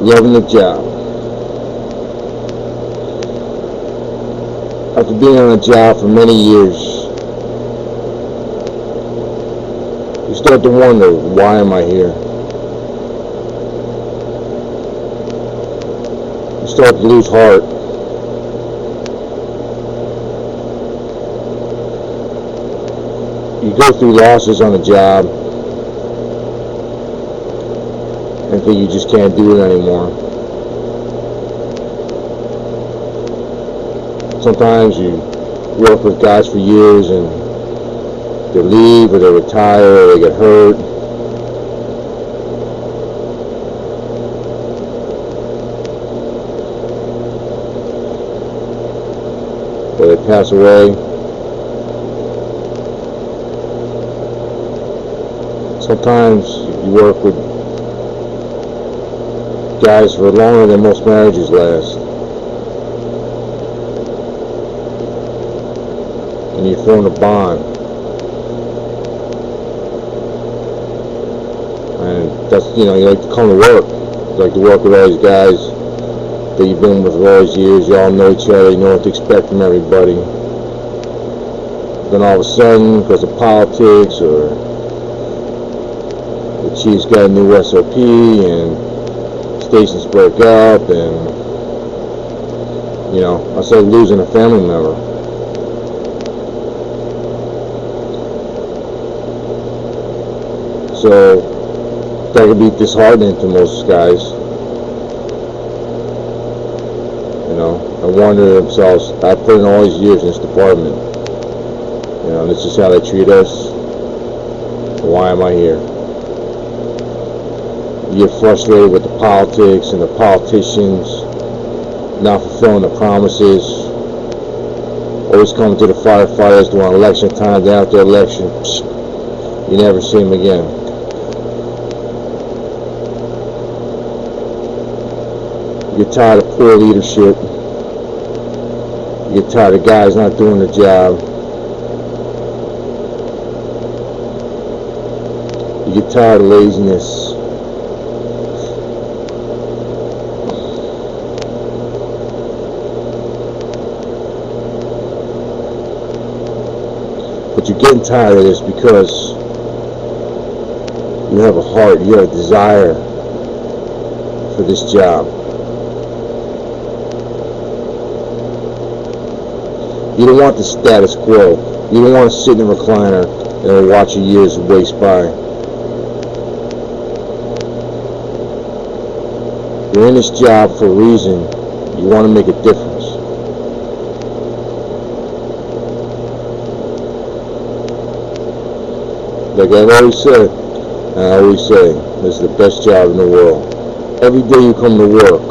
loving the job. After being on a job for many years, you start to wonder, why am I here? You start to lose heart. You go through losses on a job and think you just can't do it anymore. Sometimes you work with guys for years and they leave or they retire or they get hurt. Or they pass away. Sometimes you work with guys for longer than most marriages last. And you form a bond. And that's, you like to come to work. You like to work with all these guys that you've been with for all these years. You all know each other, you know what to expect from everybody. Then all of a sudden, because of politics or the Chiefs got a new SOP and stations broke up, and I said losing a family member. So that could be disheartening to most guys. And wonder to themselves, I put in all these years in this department. This is how they treat us. Why am I here? You get frustrated with the politics and the politicians not fulfilling the promises. Always coming to the firefighters during election time. Then after election, you never see them again. You get tired of poor leadership. You get tired of guys not doing the job. You get tired of laziness. But you're getting tired of this because you have a heart, you have a desire for this job. You don't want the status quo. You don't want to sit in a recliner and watch your years waste by. You're in this job for a reason. You want to make a difference. Like I've always said, and I always say, this is the best job in the world. Every day you come to work,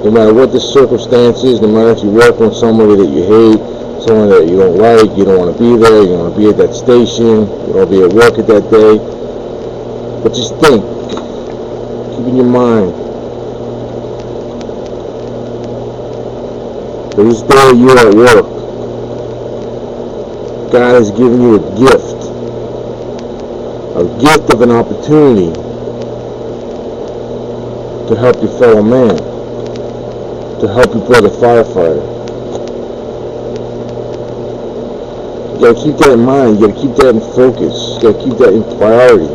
no matter what the circumstances, no matter if you work on somebody that you hate, someone that you don't like, you don't want to be there, you don't want to be at that station, you don't want to be at work at that day. But just think, keep in your mind, for this day you're at work, God has given you a gift of an opportunity to help your fellow man, to help your brother firefighter. You gotta keep that in mind, you gotta keep that in focus, you gotta keep that in priority.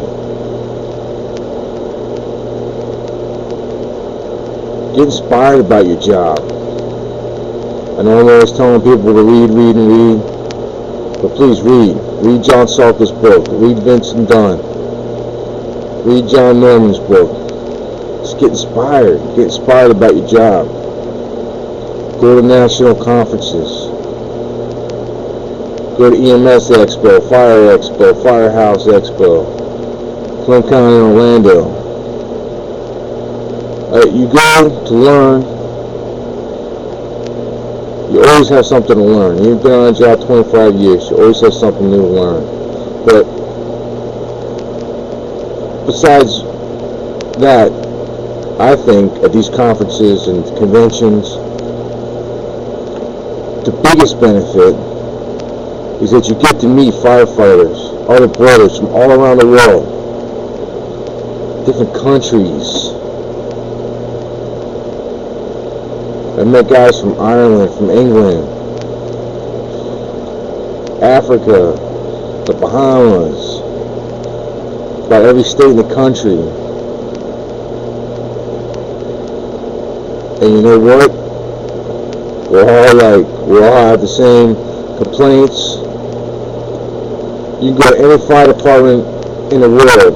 Get inspired about your job. I know I'm always telling people to read, but please read. Read John Salka's book, read Vincent Dunn, read John Norman's book. Just get inspired about your job. Go to national conferences. Go to EMS Expo, Fire Expo, Firehouse Expo, Flint County, Orlando. You go to learn. You always have something to learn. You've been on a job 25 years. You always have something new to learn. But besides that, I think at these conferences and conventions, the biggest benefit is that you get to meet firefighters, other brothers from all around the world, different countries, I met guys from Ireland, from England, Africa, the Bahamas, about every state in the country. And you know what? We all have the same complaints. You can go to any fire department in the world,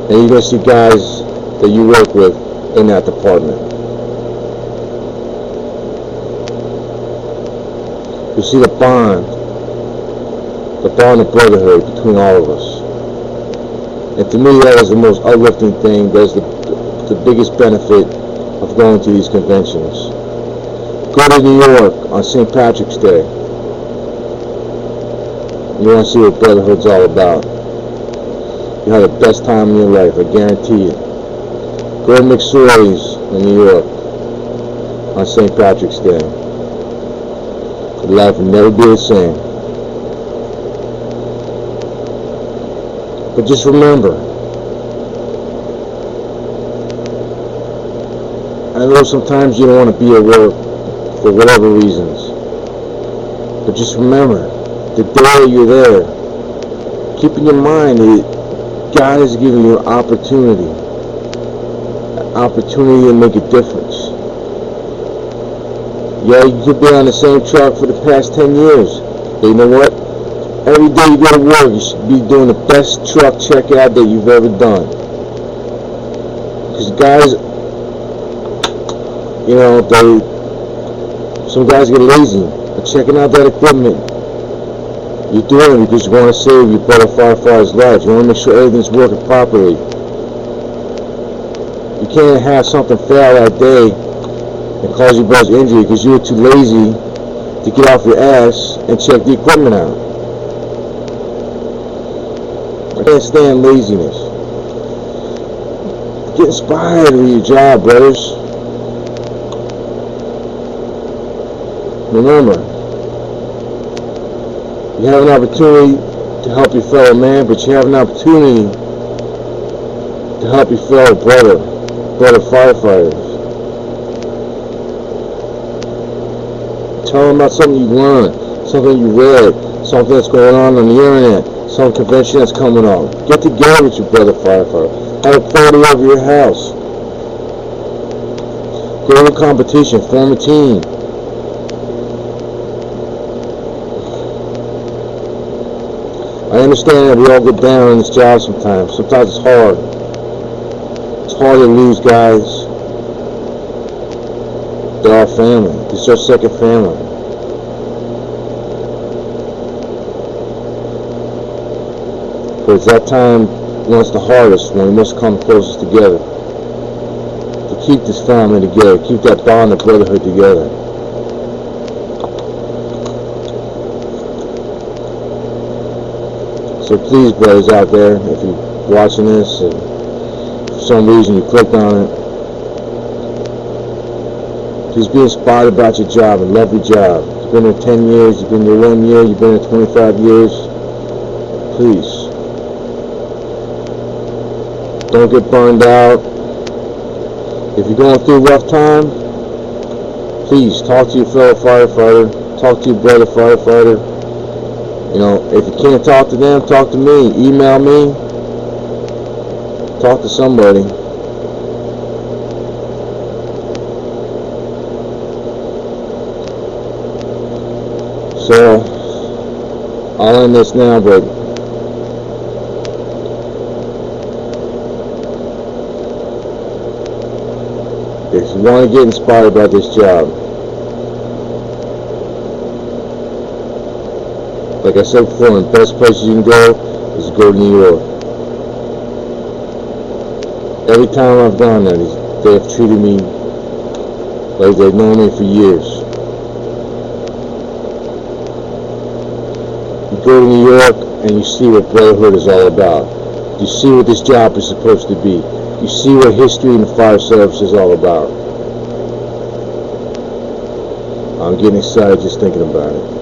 and you're going to see guys that you work with in that department. You see the bond of brotherhood between all of us. And to me, that is the most uplifting thing. That's the biggest benefit of going to these conventions. Go to New York on St. Patrick's Day. You want to see what brotherhood's all about. You have the best time in your life, I guarantee it. Go to McSorley's in New York on St. Patrick's Day. Your life will never be the same. But just remember, I know sometimes you don't want to be at work for whatever reasons, but just remember, the day you're there, keep in your mind that God is giving you an opportunity to make a difference. Yeah, you could be on the same truck for the past 10 years, but you know what? Every day you go to work, you should be doing the best truck checkout that you've ever done. Because guys, you know, some guys get lazy. But checking out that equipment, you're doing it because you want to save your brother firefighter's life. You want to make sure everything's working properly. You can't have something fail that day and cause your brother's injury because you were too lazy to get off your ass and check the equipment out. I can't stand laziness. Get inspired with your job, brothers. Remember, you have an opportunity to help your fellow man, but you have an opportunity to help your fellow brother firefighters. Tell them about something you learned, something you read, something that's going on the internet, some convention that's coming on. Get together with your brother firefighter. Have a party over your house. Go to a competition, form a team. I understand that we all get down on this job sometimes. Sometimes it's hard. It's hard to lose guys. They're our family. It's our second family. But it's that time when it's the hardest, when we must come closest together. To keep this family together. Keep that bond of brotherhood together. So please, brothers out there, if you're watching this and for some reason you clicked on it, please be inspired about your job and love your job. You've been there 10 years, you've been there 1 year, you've been there 25 years. Please, don't get burned out. If you're going through a rough time, please talk to your fellow firefighter, talk to your brother firefighter. You know, if you can't talk to them, talk to me. Email me. Talk to somebody. So, I'll end this now, but if you want to get inspired about this job, like I said before, the best places you can go is to go to New York. Every time I've gone there, they have treated me like they've known me for years. You go to New York and you see what brotherhood is all about. You see what this job is supposed to be. You see what history in the fire service is all about. I'm getting excited just thinking about it.